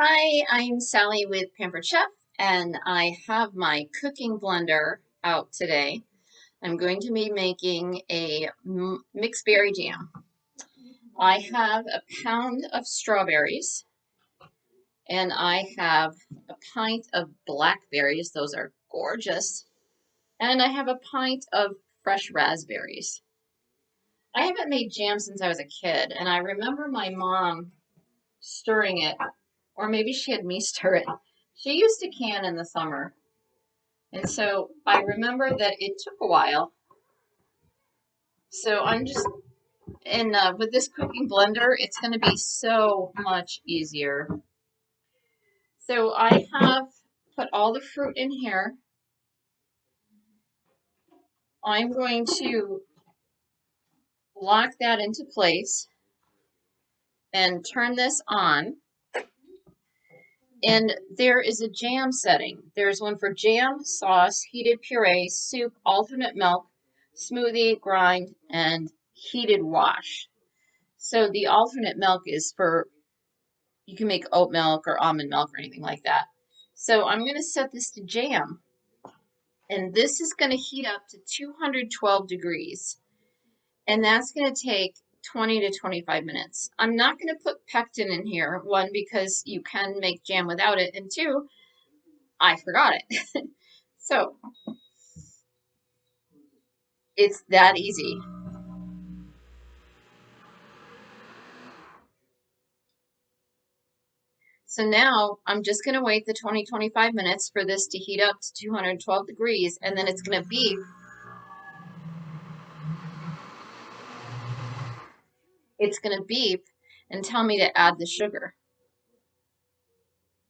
Hi, I'm Sally with Pampered Chef, and I have my cooking blender out today. I'm going to be making a mixed berry jam. I have a pound of strawberries, and I have a pint of blackberries. Those are gorgeous. And I have a pint of fresh raspberries. I haven't made jam since I was a kid, and I remember my mom stirring it, or maybe she had me stir it. She used to can in the summer. And so I remember that it took a while. So I'm just, and with this cooking blender, it's going to be so much easier. So I have put all the fruit in here. I'm going to lock that into place and turn this on. And there is a jam setting. There's one for jam, sauce, heated puree, soup, alternate milk, smoothie, grind, and heated wash. So the alternate milk is for, you can make oat milk or almond milk or anything like that. So I'm going to set this to jam. And this is going to heat up to 212 degrees. And that's going to take 20 to 25 minutes. I'm not going to put pectin in here. One, because you can make jam without it. And two, I forgot it. So it's that easy. So now I'm just going to wait the 20-25 minutes for this to heat up to 212 degrees, and then it's going to beep. It's going to beep and tell me to add the sugar.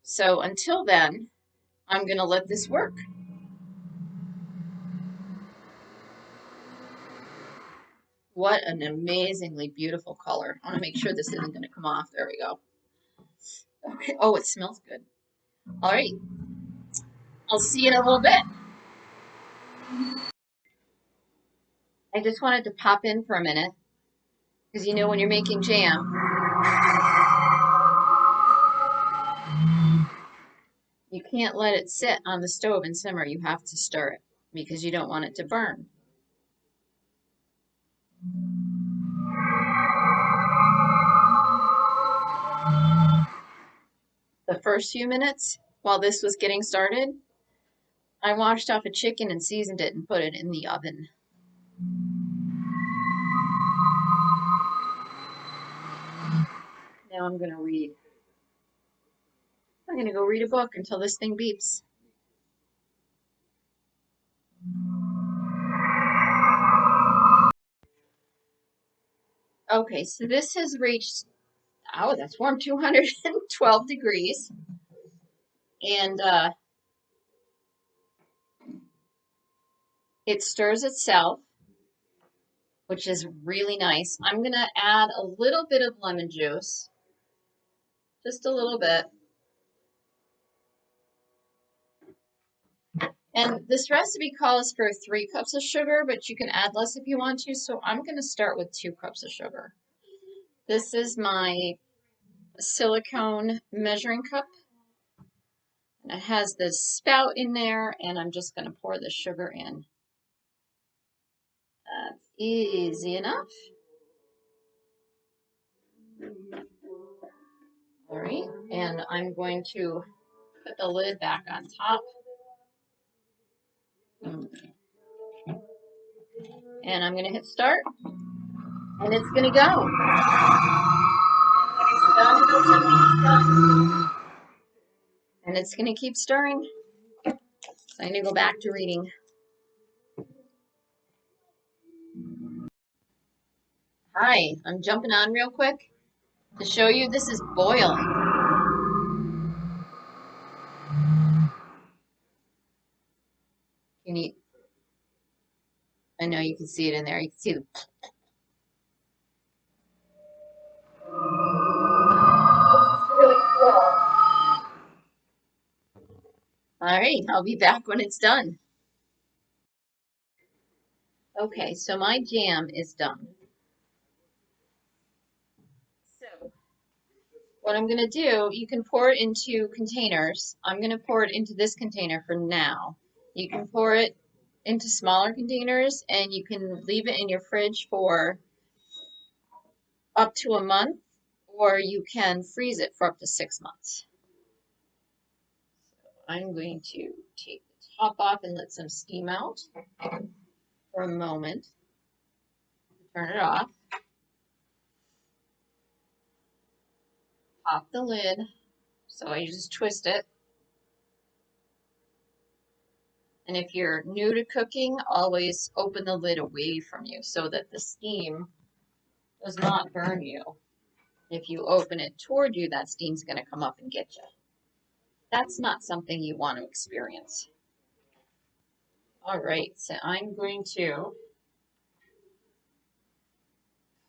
So until then, I'm going to let this work. What an amazingly beautiful color. I want to make sure this isn't going to come off. There we go. Okay. Oh, it smells good. All right. I'll see you in a little bit. I just wanted to pop in for a minute because you know when you're making jam, you can't let it sit on the stove and simmer. You have to stir it because you don't want it to burn. The first few minutes while this was getting started, I washed off a chicken and seasoned it and put it in the oven. Now I'm going to read. I'm going to go read a book until this thing beeps. Okay, so this has reached, oh, that's warm, 212 degrees. And it stirs itself, which is really nice. I'm going to add a little bit of lemon juice, just a little bit. And this recipe calls for 3 cups of sugar, but you can add less if you want to. So I'm going to start with 2 cups of sugar. This is my silicone measuring cup. And it has this spout in there, and I'm just going to pour the sugar in. That's easy enough. All right, and I'm going to put the lid back on top. And I'm going to hit start, and it's going to go. And when it's done, it'll tell me it's done. And it's going to keep stirring. So I'm going to go back to reading. Hi, I'm jumping on real quick to show you this is boiling. Can you, I know you can see it in there. You can see the. Really cool. All right, I'll be back when it's done. Okay, so my jam is done. So what I'm going to do, you can pour it into containers. I'm going to pour it into this container for now. You can pour it into smaller containers and you can leave it in your fridge for up to a month, or you can freeze it for up to 6 months. So I'm going to take the top off and let some steam out for a moment. Turn it off. Pop the lid. So I just twist it. And if you're new to cooking, always open the lid away from you so that the steam does not burn you. If you open it toward you, that steam's going to come up and get you. That's not something you want to experience. All right, so I'm going to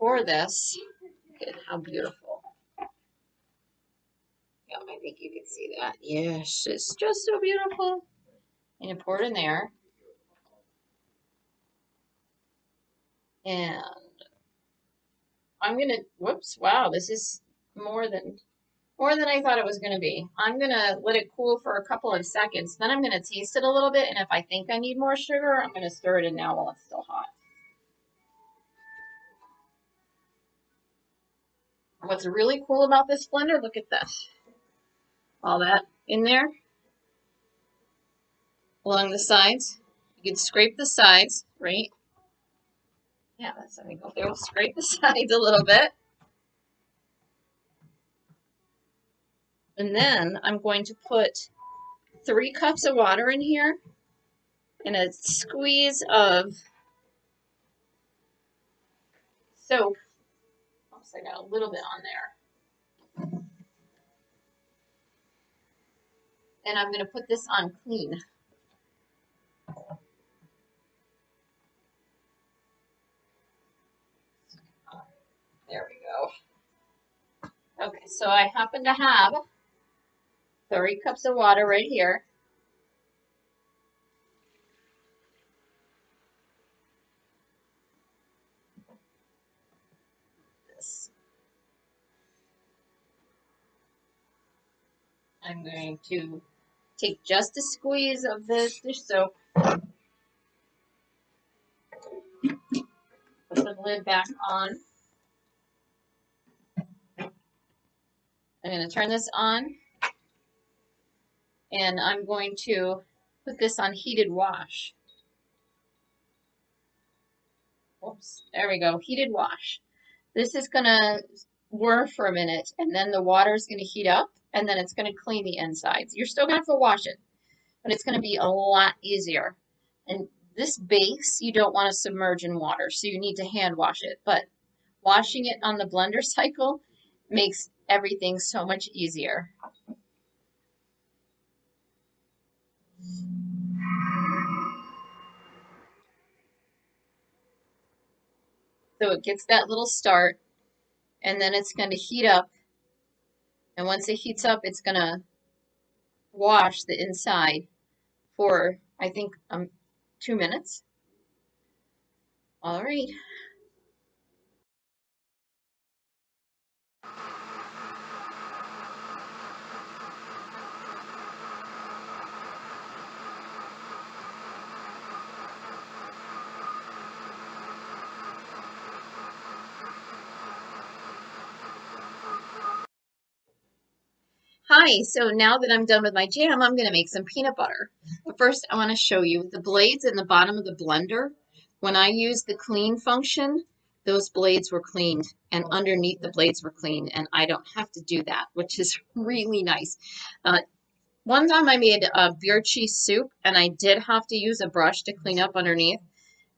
pour this. Look at how beautiful. Yeah, I think you can see that. Yes, it's just so beautiful. And you pour it in there. And I'm gonna, whoops, wow, this is more than I thought it was gonna be. I'm gonna let it cool for a couple of seconds. Then I'm gonna taste it a little bit, and if I think I need more sugar, I'm gonna stir it in now while it's still hot. What's really cool about this blender, look at this. All that in there along the sides. You can scrape the sides, right? Yeah, that's how we go there. We'll scrape the sides a little bit. And then I'm going to put 3 cups of water in here and a squeeze of soap. Oops, I got a little bit on there. And I'm going to put this on clean. There we go. Okay, so I happen to have 30 cups of water right here. This. I'm going to take just a squeeze of the dish soap. Put the lid back on. I'm going to turn this on. And I'm going to put this on heated wash. Oops, there we go, heated wash. This is going to whir for a minute, and then the water is going to heat up, and then it's going to clean the insides. You're still going to have to wash it, but it's going to be a lot easier. And this base, you don't want to submerge in water, so you need to hand wash it. But washing it on the blender cycle makes everything so much easier. So it gets that little start, and then it's going to heat up. And once it heats up, it's going to wash the inside for, I think, 2 minutes. All right. Hi, so now that I'm done with my jam, I'm going to make some peanut butter. But first, I want to show you the blades in the bottom of the blender. When I used the clean function, those blades were cleaned, and underneath the blades were cleaned, and I don't have to do that, which is really nice. One time I made a beer cheese soup, and I did have to use a brush to clean up underneath,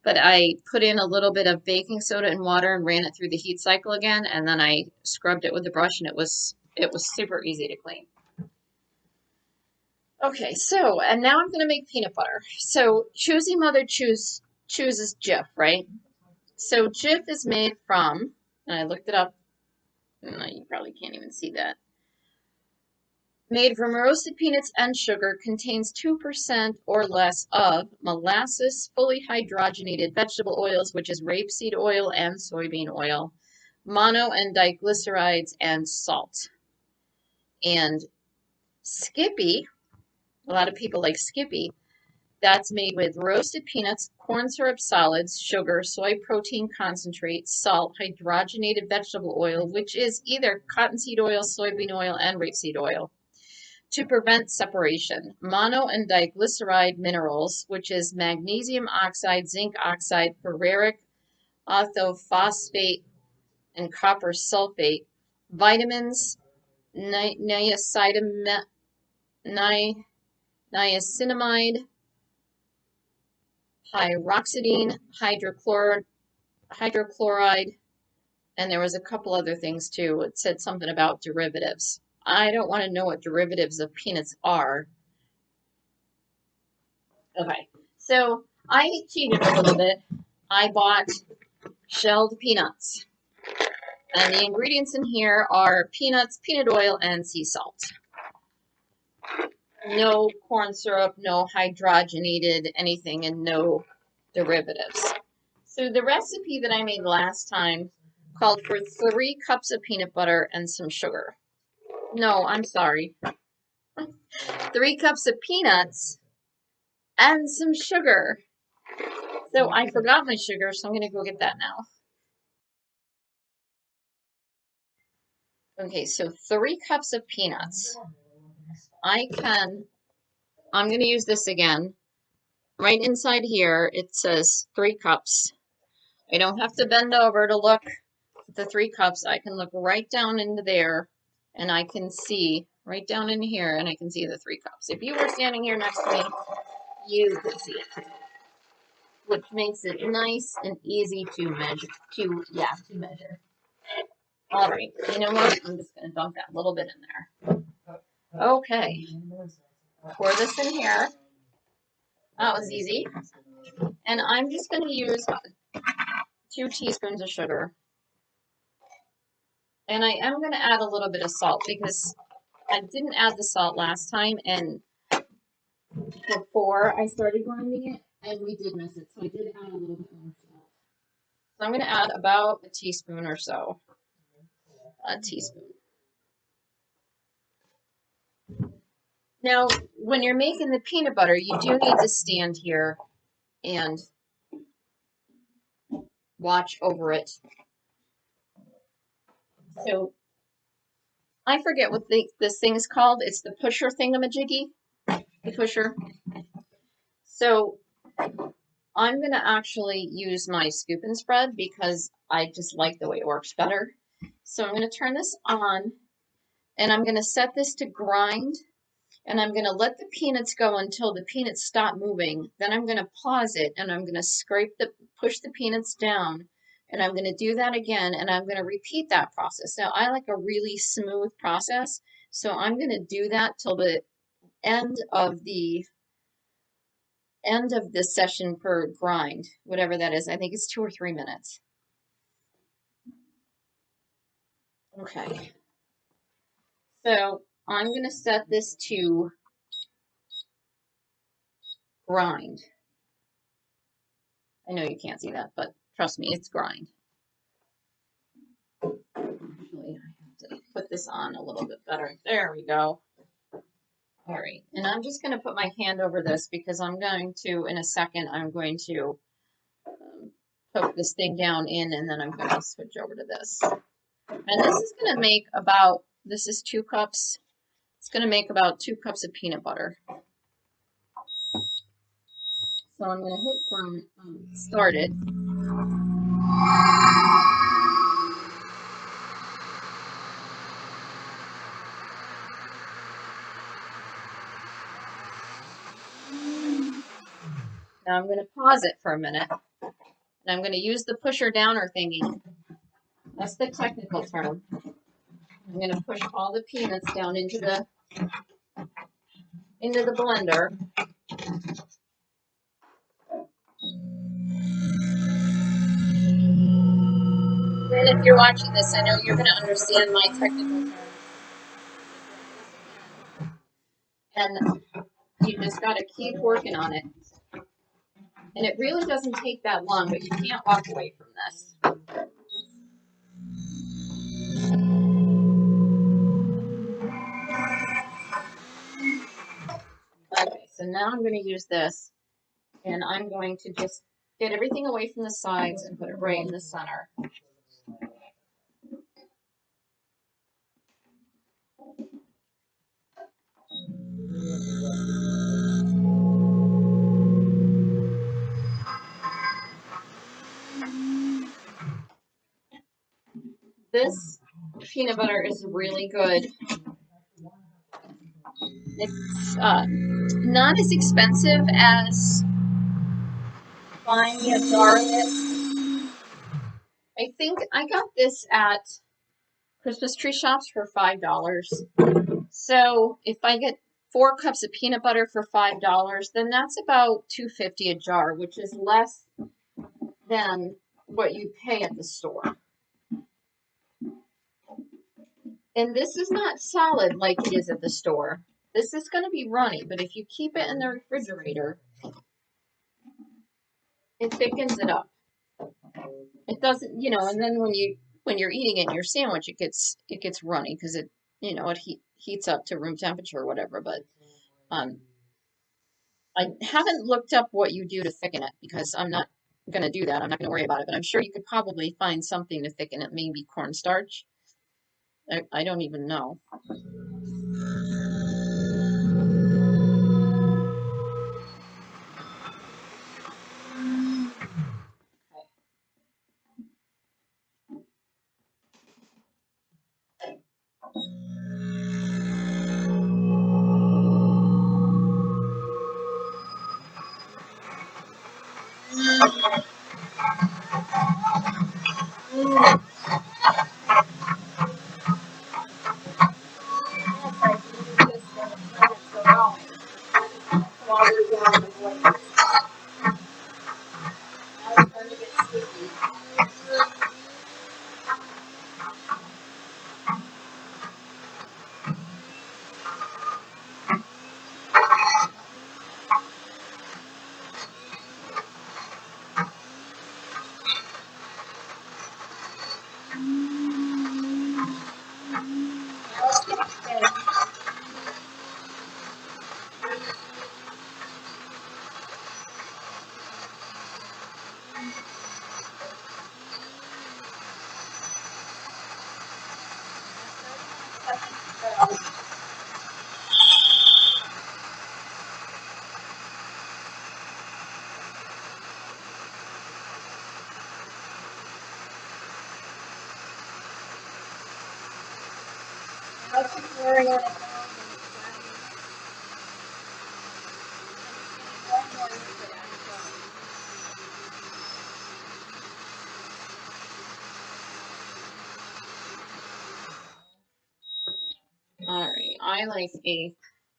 but I put in a little bit of baking soda and water and ran it through the heat cycle again, and then I scrubbed it with the brush, and it was super easy to clean. Okay, so, and now I'm going to make peanut butter. So, Choosy Mother chooses Jif, right? So, Jif is made from, and I looked it up, you probably can't even see that. Made from roasted peanuts and sugar, contains 2% or less of molasses, fully hydrogenated vegetable oils, which is rapeseed oil and soybean oil, mono and diglycerides, and salt. And Skippy, a lot of people like Skippy. That's made with roasted peanuts, corn syrup solids, sugar, soy protein concentrate, salt, hydrogenated vegetable oil, which is either cottonseed oil, soybean oil, and rapeseed oil, to prevent separation. Mono and diglyceride minerals, which is magnesium oxide, zinc oxide, ferric orthophosphate, and copper sulfate. Vitamins, niacinamide, pyroxidine, hydrochloride, and there was a couple other things too. It said something about derivatives. I don't want to know what derivatives of peanuts are. Okay, so I cheated a little bit. I bought shelled peanuts. And the ingredients in here are peanuts, peanut oil, and sea salt. No corn syrup, no hydrogenated anything, and no derivatives. So the recipe that I made last time called for 3 cups of peanut butter and some sugar. No, I'm sorry. 3 cups of peanuts and some sugar. So I forgot my sugar, so I'm going to go get that now. Okay, so 3 cups of peanuts. I'm going to use this again. Right inside here, it says 3 cups. I don't have to bend over to look at the 3 cups. I can look right down into there, and I can see right down in here, and I can see the 3 cups. If you were standing here next to me, you could see it, which makes it nice and easy to measure. To measure. All right, you know what? I'm just going to dump that little bit in there. Okay, pour this in here. That was easy. And I'm just going to use 2 teaspoons of sugar. And I am going to add a little bit of salt because I didn't add the salt last time, and before I started grinding it, and we did miss it, so I did add a little bit more salt. So I'm going to add about a teaspoon or so. A teaspoon. Now, when you're making the peanut butter, you do need to stand here and watch over it. So I forget what this thing's called. It's the pusher thingamajiggy. The pusher. So I'm going to actually use my scoop and spread because I just like the way it works better. So I'm going to turn this on, and I'm going to set this to grind, and I'm going to let the peanuts go until the peanuts stop moving. Then I'm going to pause it, and I'm going to push the peanuts down, and I'm going to do that again, and I'm going to repeat that process. Now, I like a really smooth process, so I'm going to do that till the end of the session per grind, whatever that is. I think it's 2 or 3 minutes. Okay. So I'm going to set this to grind. I know you can't see that, but trust me, it's grind. Actually, I have to put this on a little bit better. There we go. All right, and I'm just going to put my hand over this because I'm going to, in a second, I'm going to poke this thing down in, and then I'm going to switch over to this. And this is going to make about, this is 2 cups. It's going to make about 2 cups of peanut butter. So I'm going to hit from start it. Now I'm going to pause it for a minute. And I'm going to use the pusher downer thingy. That's the technical term. I'm going to push all the peanuts down into the blender. And if you're watching this, I know you're going to understand my technical terms. And you just got to keep working on it. And it really doesn't take that long, but you can't walk away from this. now I'm going to use this, and I'm going to just get everything away from the sides and put it right in the center. This peanut butter is really good. It's not as expensive as buying a jar of it. I think I got this at Christmas tree shops for $5. So if I get 4 cups of peanut butter for $5, then that's about $2.50 a jar, which is less than what you pay at the store. And this is not solid like it is at the store. This is going to be runny, but if you keep it in the refrigerator, it thickens it up. It doesn't, and then when you're eating it in your sandwich, it gets runny because it heats up to room temperature or whatever. But I haven't looked up what you do to thicken it because I'm not going to do that. I'm not going to worry about it. But I'm sure you could probably find something to thicken it, maybe cornstarch. I don't even know. All right, I like a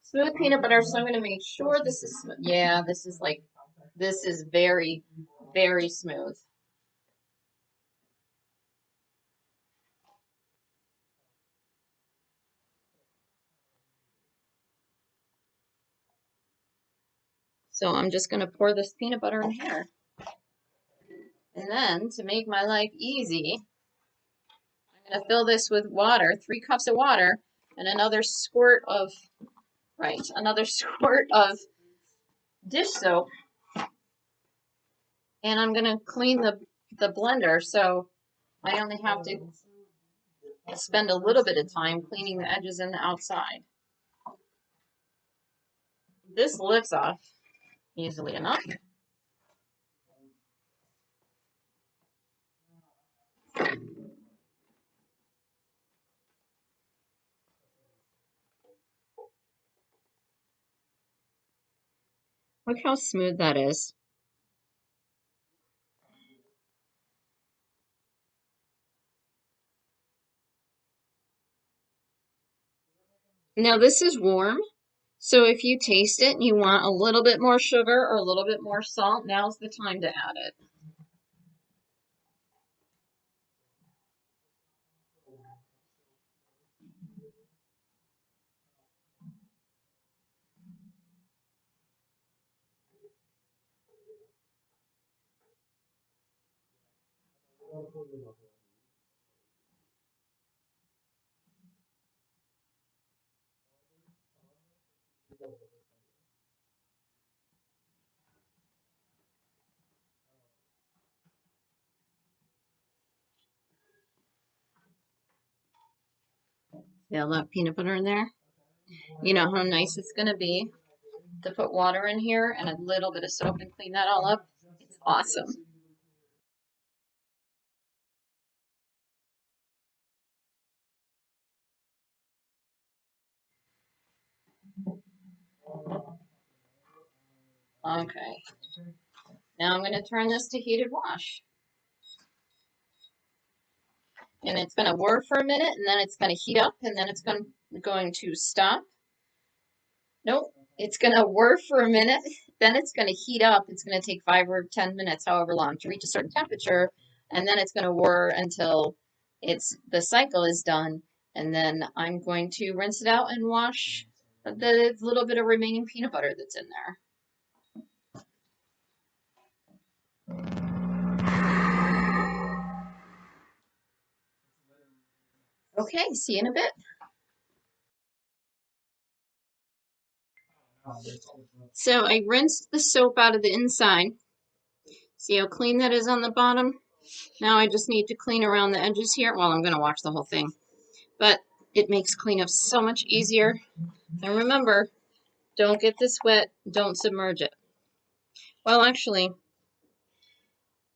smooth peanut butter, so I'm going to make sure this is smooth. Yeah, this is very, very smooth. So I'm just going to pour this peanut butter in here. And then to make my life easy, I'm going to fill this with water, 3 cups of water, and another squirt of dish soap. And I'm going to clean the blender, so I only have to spend a little bit of time cleaning the edges and the outside. This lifts off easily enough. Look how smooth that is. Now this is warm, so if you taste it and you want a little bit more sugar or a little bit more salt, now's the time to add it. See all that peanut butter in there? You know how nice it's going to be to put water in here and a little bit of soap and clean that all up? It's awesome. Okay. Now I'm going to turn this to heated wash. And it's going to whir for a minute, and then it's going to heat up, and then it's going to stop. Nope. It's going to whir for a minute, then it's going to heat up. It's going to take 5 or 10 minutes, however long, to reach a certain temperature, and then it's going to whir until the cycle is done, and then I'm going to rinse it out and wash the little bit of remaining peanut butter that's in there. Okay, see you in a bit. So I rinsed the soap out of the inside. See how clean that is on the bottom? Now I just need to clean around the edges here. Well, I'm going to wash the whole thing. But it makes cleanup so much easier. And remember, don't get this wet. Don't submerge it. Well, actually,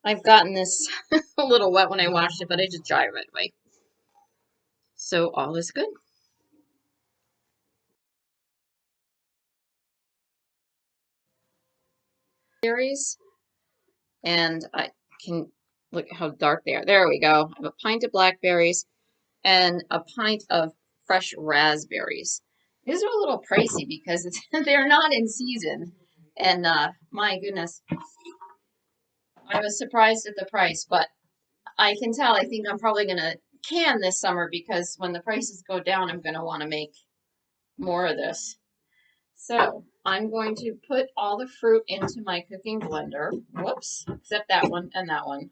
I've gotten this a little wet when I washed it, but I just dry it right away. So all is good. Berries. And I can look how dark they are. There we go. I have a pint of blackberries and a pint of fresh raspberries. These are a little pricey because they're not in season. And my goodness, I was surprised at the price, but I can tell. I think I'm probably going to can this summer because when the prices go down, I'm going to want to make more of this. So I'm going to put all the fruit into my cooking blender. Whoops, except that one and that one.